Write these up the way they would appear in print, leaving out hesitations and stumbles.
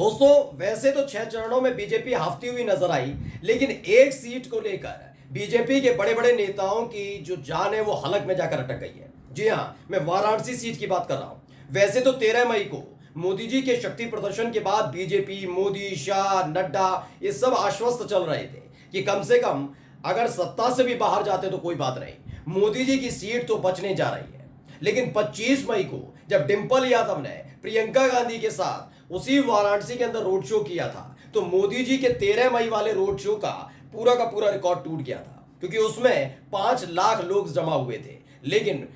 दोस्तों वैसे तो 6 चरणों में बीजेपी हारती हुई नजर आई, लेकिन एक सीट को लेकर बीजेपी के बड़े बड़े नेताओं की जो जान है वो हलक में जाकर अटक गई है। जी हां, मैं वाराणसी सीट की बात कर रहा हूं। वैसे तो 13 मई को मोदी जी के शक्ति प्रदर्शन के बाद बीजेपी, मोदी, शाह, नड्डा ये सब आश्वस्त चल रहे थे कि कम से कम अगर सत्ता से भी बाहर जाते तो कोई बात नहीं, मोदी जी की सीट तो बचने जा रही है। लेकिन 25 मई को जब डिंपल यादव ने प्रियंका गांधी के साथ उसी वाराणसी के अंदर रोड शो किया था, तो मोदी जी के 13 मई वाले रोड शो का पूरा रिकॉर्ड टूट गया था, क्योंकि उसमें 5 लाख लोग जमा हुए थे। लेकिन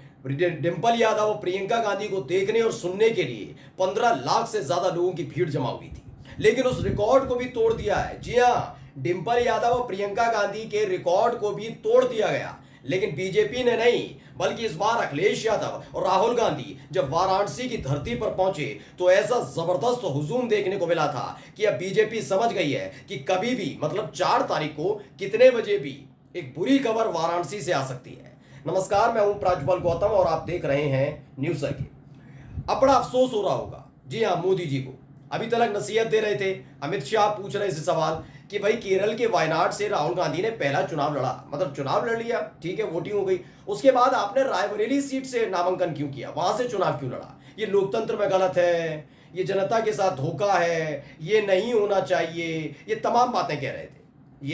डिंपल यादव और प्रियंका गांधी को देखने और सुनने के लिए 15 लाख से ज्यादा लोगों की भीड़ जमा हुई थी। लेकिन उस रिकॉर्ड को भी तोड़ दिया है। जी हाँ, डिंपल यादव और प्रियंका गांधी के रिकॉर्ड को भी तोड़ दिया गया। लेकिन बीजेपी ने नहीं, बल्कि इस बार अखिलेश यादव और राहुल गांधी जब वाराणसी की धरती पर पहुंचे तो ऐसा जबरदस्त हुजूम देखने को मिला था कि अब बीजेपी समझ गई है कि कभी भी, मतलब 4 तारीख को कितने बजे भी एक बुरी खबर वाराणसी से आ सकती है। नमस्कार, मैं हूं प्राज्वल गौतम और आप देख रहे हैं न्यूज सर्किट। अब बड़ा अफसोस हो रहा होगा, जी हाँ, मोदी जी को। अभी तक नसीहत दे रहे थे, अमित शाह पूछ रहे थे सवाल कि भाई केरल के वायनाड से राहुल गांधी ने पहला चुनाव लड़ा, मतलब चुनाव लड़ लिया, ठीक है, वोटिंग हो गई। उसके बाद आपने रायबरेली सीट से नामांकन क्यों किया, वहां से चुनाव क्यों लड़ा? ये लोकतंत्र में गलत है, ये जनता के साथ धोखा है, ये नहीं होना चाहिए, ये तमाम बातें कह रहे थे।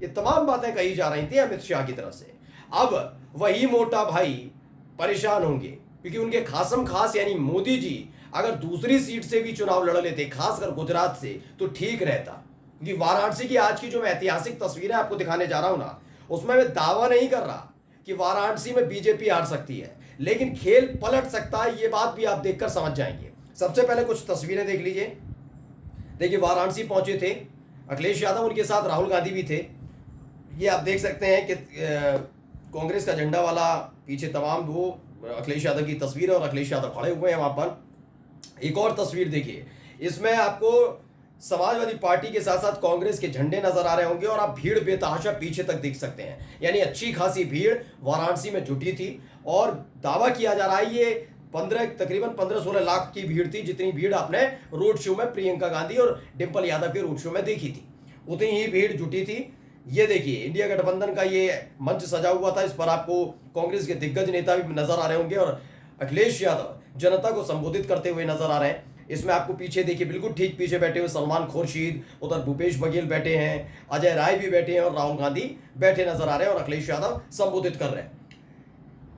ये तमाम बातें कही जा रही थी अमित शाह की तरफ से। अब वही मोटा भाई परेशान होंगे, क्योंकि उनके खासम खास यानी मोदी जी अगर दूसरी सीट से भी चुनाव लड़ लेते, खासकर गुजरात से, तो ठीक रहता। क्योंकि वाराणसी की आज की जो मैं ऐतिहासिक तस्वीरें आपको दिखाने जा रहा हूं ना, उसमें मैं दावा नहीं कर रहा कि वाराणसी में बीजेपी हार सकती है, लेकिन खेल पलट सकता है, ये बात भी आप देखकर समझ जाएंगे। सबसे पहले कुछ तस्वीरें देख लीजिए। देखिए, वाराणसी पहुंचे थे अखिलेश यादव, उनके साथ राहुल गांधी भी थे। ये आप देख सकते हैं कि कांग्रेस का झंडा वाला पीछे तमाम वो अखिलेश यादव की तस्वीर है और अखिलेश यादव खड़े हुए हैं वहां पर। एक और तस्वीर देखिए, इसमें आपको समाजवादी पार्टी के साथ साथ कांग्रेस के झंडे नजर आ रहे होंगे और आप भीड़ बेतहाशा पीछे तक देख सकते हैं। यानी अच्छी खासी भीड़ वाराणसी में जुटी थी और दावा किया जा रहा है ये तकरीबन 15-16 लाख की भीड़ थी, जितनी भीड़ आपने रोड शो में प्रियंका गांधी और डिंपल यादव के रोड शो में देखी थी, उतनी ही भीड़ जुटी थी। ये देखिए, इंडिया गठबंधन का ये मंच सजा हुआ था, इस पर आपको कांग्रेस के दिग्गज नेता भी नजर आ रहे होंगे और अखिलेश यादव जनता को संबोधित करते हुए नजर आ रहे हैं। इसमें आपको पीछे देखिए, बिल्कुल ठीक पीछे बैठे हुए सलमान खुर्शीद, उधर भूपेश बघेल बैठे हैं, अजय राय भी बैठे हैं और राहुल गांधी बैठे नजर आ रहे हैं और अखिलेश यादव संबोधित कर रहे हैं।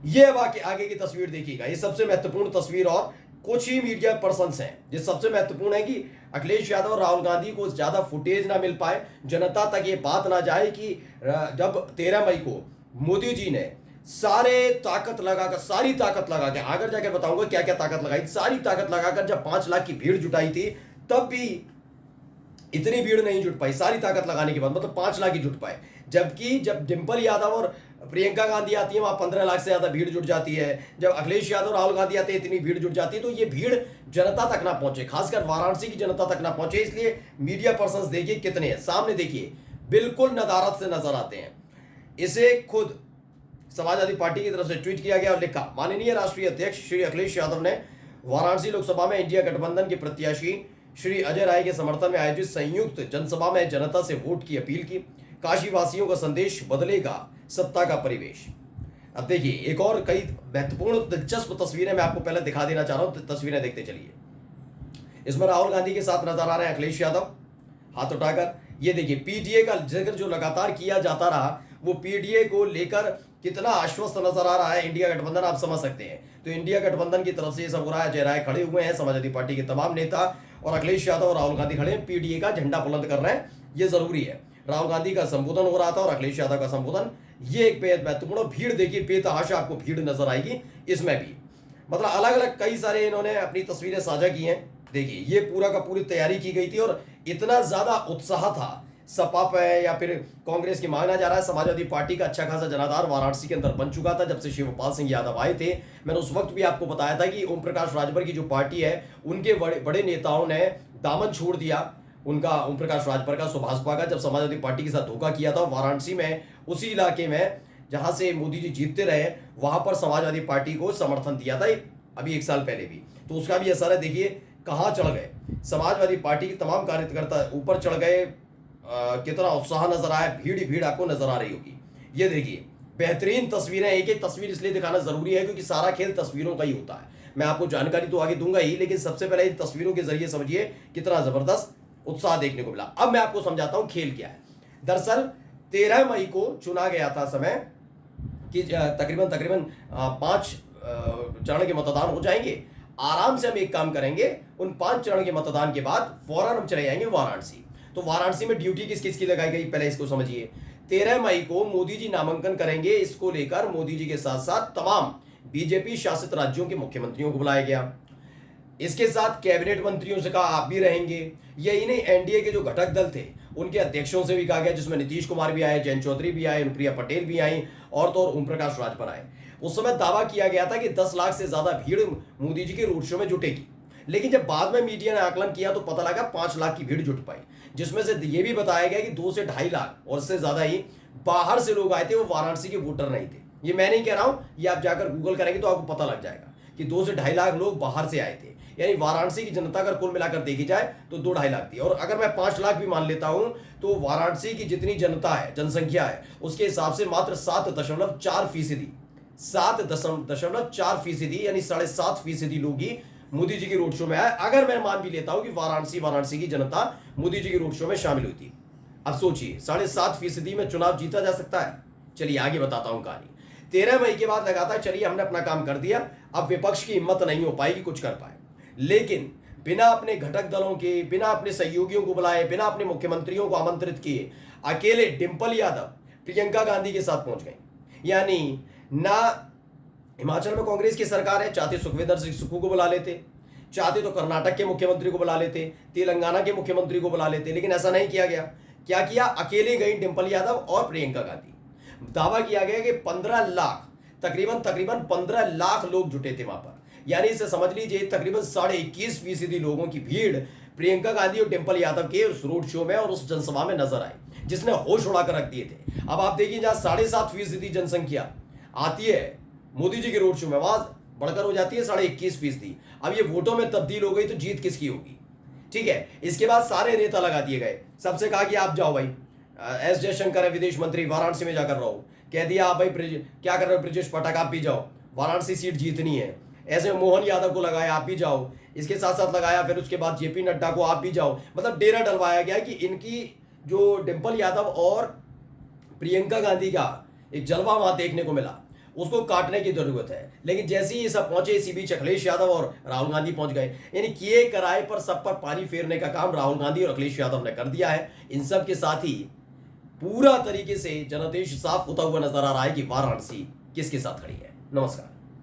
ये अब आगे की तस्वीर देखिएगा, ये सबसे महत्वपूर्ण तस्वीर और कुछ ही मीडिया पर्सन्स हैं। ये सबसे महत्वपूर्ण है कि अखिलेश यादव और राहुल गांधी को ज्यादा फुटेज ना मिल पाए, जनता तक ये बात ना जाए कि जब 13 मई को मोदी जी ने सारी ताकत लगाकर आगे जाकर बताऊंगा क्या क्या ताकत लगाई, सारी ताकत लगाकर जब 5 लाख की भीड़ जुटाई थी, तब भी इतनी भीड़ नहीं जुट पाई। सारी ताकत लगाने के बाद मतलब 5 लाख ही जुट पाए, जबकि जब डिंपल यादव और प्रियंका गांधी आती है वहां 15 लाख से ज्यादा भीड़ जुट जाती है। जब अखिलेश यादव राहुल गांधी आते हैं इतनी भीड़ जुट जाती है, तो ये भीड़ जनता तक ना पहुंचे, खासकर वाराणसी की जनता तक ना पहुंचे। इसलिए मीडिया पर्सन देखिए कितने हैं सामने, देखिए बिल्कुल नदारत से नजर आते हैं। इसे खुद समाजवादी पार्टी की तरफ से ट्वीट किया गया और लिखा, माननीय राष्ट्रीय अध्यक्ष श्री अखिलेश यादव ने वाराणसी लोकसभा में इंडिया गठबंधन के प्रत्याशी श्री अजय राय के समर्थन में आयोजित संयुक्त जनसभा में जनता से वोट की अपील की। काशी वासियों का संदेश, बदलेगा सत्ता का परिवेश। अब देखिए, एक और कई महत्वपूर्ण दिलचस्प तस्वीरें मैं आपको पहले दिखा देना चाह रहा हूं, तस्वीरें देखते चलिए। इसमें राहुल गांधी के साथ नजर आ रहे हैं अखिलेश यादव हाथ उठाकर। ये देखिए, पीडीए का जिक्र जो लगातार किया जाता रहा, वो पीडीए को लेकर कितना आश्वस्त नजर आ रहा है इंडिया गठबंधन, आप समझ सकते हैं। तो इंडिया गठबंधन की तरफ से ये सब हो रहा है। अजय राय खड़े हुए हैं, समाजवादी पार्टी के तमाम नेता, और अखिलेश यादव और राहुल गांधी खड़े हैं, पीडीए का झंडा बुलंद कर रहे हैं, ये जरूरी है। राहुल गांधी का संबोधन हो रहा था और अखिलेश यादव का संबोधन, ये एक बेहद महत्वपूर्ण भीड़ देखिए, बेतहाशा आपको भीड़ नजर आएगी इसमें भी। मतलब अलग अलग कई सारे इन्होंने अपनी तस्वीरें साझा की हैं। देखिए, ये पूरा का पूरी तैयारी की गई थी और इतना ज्यादा उत्साह था सपा पे या फिर कांग्रेस की, माना जा रहा है समाजवादी पार्टी का अच्छा खासा जनाधार वाराणसी के अंदर बन चुका था जब से शिवपाल सिंह यादव आए थे। मैंने उस वक्त भी आपको बताया था कि ओम प्रकाश राजभर की जो पार्टी है, उनके बड़े नेताओं ने दामन छोड़ दिया उनका, ओम प्रकाश राजभर का, सुभाषपा का, जब समाजवादी पार्टी के साथ धोखा किया था। वाराणसी में, उसी इलाके में जहां से मोदी जी जीतते रहे, वहां पर समाजवादी पार्टी को समर्थन दिया था अभी 1 साल पहले भी, तो उसका भी असर है। देखिए, कहाँ चढ़ गए। समाजवादी पार्टी के तमाम कार्यकर्ता ऊपर चढ़ गए। कितना उत्साह नजर आया, भीड़ ही भीड़ आपको नजर आ रही होगी। ये देखिए बेहतरीन तस्वीरें, एक एक तस्वीर इसलिए दिखाना जरूरी है क्योंकि सारा खेल तस्वीरों का ही होता है। मैं आपको जानकारी तो आगे दूंगा ही, लेकिन सबसे पहले इन तस्वीरों के जरिए समझिए कितना जबरदस्त उत्साह देखने को मिला। अब मैं आपको समझाता हूं खेल क्या है। दरअसल 13 मई को चुना गया था समय कि तकरीबन तकरीबन 5 चरण के मतदान हो जाएंगे। आराम से हम एक काम करेंगे, उन 5 चरण के मतदान के बाद फौरन हम चले जाएंगे वाराणसी। तो वाराणसी में ड्यूटी किस किस की लगाई गई, पहले इसको समझिए। 13 मई को मोदी जी नामांकन करेंगे। इसको लेकर मोदी जी के साथ साथ तमाम बीजेपी शासित राज्यों के मुख्यमंत्रियों को बुलाया गया। इसके साथ कैबिनेट मंत्रियों से कहा आप भी रहेंगे। यही नहीं, एनडीए के जो घटक दल थे उनके अध्यक्षों से भी कहा गया, जिसमें नीतीश कुमार भी आए, जयंत चौधरी भी आए, अनुप्रिया पटेल भी आई और तो ओम प्रकाश राजभर आए। उस समय दावा किया गया था कि 10 लाख से ज्यादा भीड़ मोदी जी के रोड शो में जुटेगी, लेकिन जब बाद में मीडिया ने आकलन किया तो पता लगा 5 लाख की भीड़ जुट पाई, जिसमें से यह भी बताया गया कि 2 से 2.5 लाख और इससे ज्यादा ही बाहर से लोग आए थे, वो वाराणसी के वोटर नहीं थे। ये मैं नहीं कह रहा हूं, ये आप जाकर गूगल करेंगे तो आपको पता लग जाएगा कि 2 से 2.5 लाख लोग बाहर से आए थे। यानी वाराणसी की जनता अगर कुल मिलाकर देखी जाए तो 2-2.5 लाख थी। और अगर मैं 5 लाख भी मान लेता हूं तो वाराणसी की जितनी जनता है, जनसंख्या है, उसके हिसाब से मात्र 7.4% 7.4% यानी 7.5% लोग ही मोदी जी के रोड शो में आए। अगर मैं मान भी लेता हूं कि वाराणसी की जनता मोदी जी के रोड शो में शामिल हुई थी। अब सोचिए 7.5% में चुनाव जीता जा सकता है। चलिए आगे बताता हूं कहानी। 13 मई के बाद लगा था चलिए हमने अपना काम कर दिया, अब विपक्ष की हिम्मत नहीं हो पाएगी कुछ कर पाए। लेकिन बिना अपने घटक दलों के, बिना अपने सहयोगियों को बुलाए, बिना अपने मुख्यमंत्रियों को आमंत्रित किए, अकेले डिंपल यादव प्रियंका गांधी के साथ पहुंच गए। यानी ना हिमाचल में कांग्रेस की सरकार है, चाहते सुखविंदर सिंह सुक्खू को बुला लेते, चाहते तो कर्नाटक के मुख्यमंत्री को बुला लेते, तेलंगाना के मुख्यमंत्री को बुला लेते, लेकिन ऐसा नहीं किया गया। क्या किया, अकेले गई डिंपल यादव और प्रियंका गांधी। दावा किया गया कि 15 लाख तकरीबन 15 लाख लोग जुटे थे वहां पर। यानी इसे समझ लीजिए तकरीबन 21.5% लोगों की भीड़ प्रियंका गांधी और डिंपल यादव के उस रोड शो में और उस जनसभा में नजर आई, जिसने होश उड़ाकर रख दिए थे। अब आप देखिए जहां 7.5% जनसंख्या आती है मोदी जी के रोड शो में, वहां बढ़कर हो जाती है 21.5%। अब ये वोटों में तब्दील हो गई तो जीत किसकी होगी। ठीक है, इसके बाद सारे नेता लगा दिए गए, सबसे कहा कि आप जाओ भाई। एस जयशंकर है विदेश मंत्री, वाराणसी में जाकर रहो। कह दिया आप भाई क्या कर रहे हो ब्रजेश पाठक, आप भी जाओ, वाराणसी सीट जीतनी है। ऐसे मोहन यादव को लगाया आप भी जाओ, इसके साथ साथ लगाया फिर उसके बाद जेपी नड्डा को आप भी जाओ। मतलब डेरा डलवाया गया कि इनकी जो डिंपल यादव और प्रियंका गांधी का एक जलवा वहां देखने को मिला, उसको काटने की जरूरत है। लेकिन जैसे ही ये सब पहुंचे, इसी बीच अखिलेश यादव और राहुल गांधी पहुंच गए। यानी किए कराए पर सब पर पानी फेरने का काम राहुल गांधी और अखिलेश यादव ने कर दिया है। इन सब के साथ ही पूरा तरीके से जनादेश साफ होता हुआ नजर आ रहा है कि वाराणसी किसके साथ खड़ी है। नमस्कार।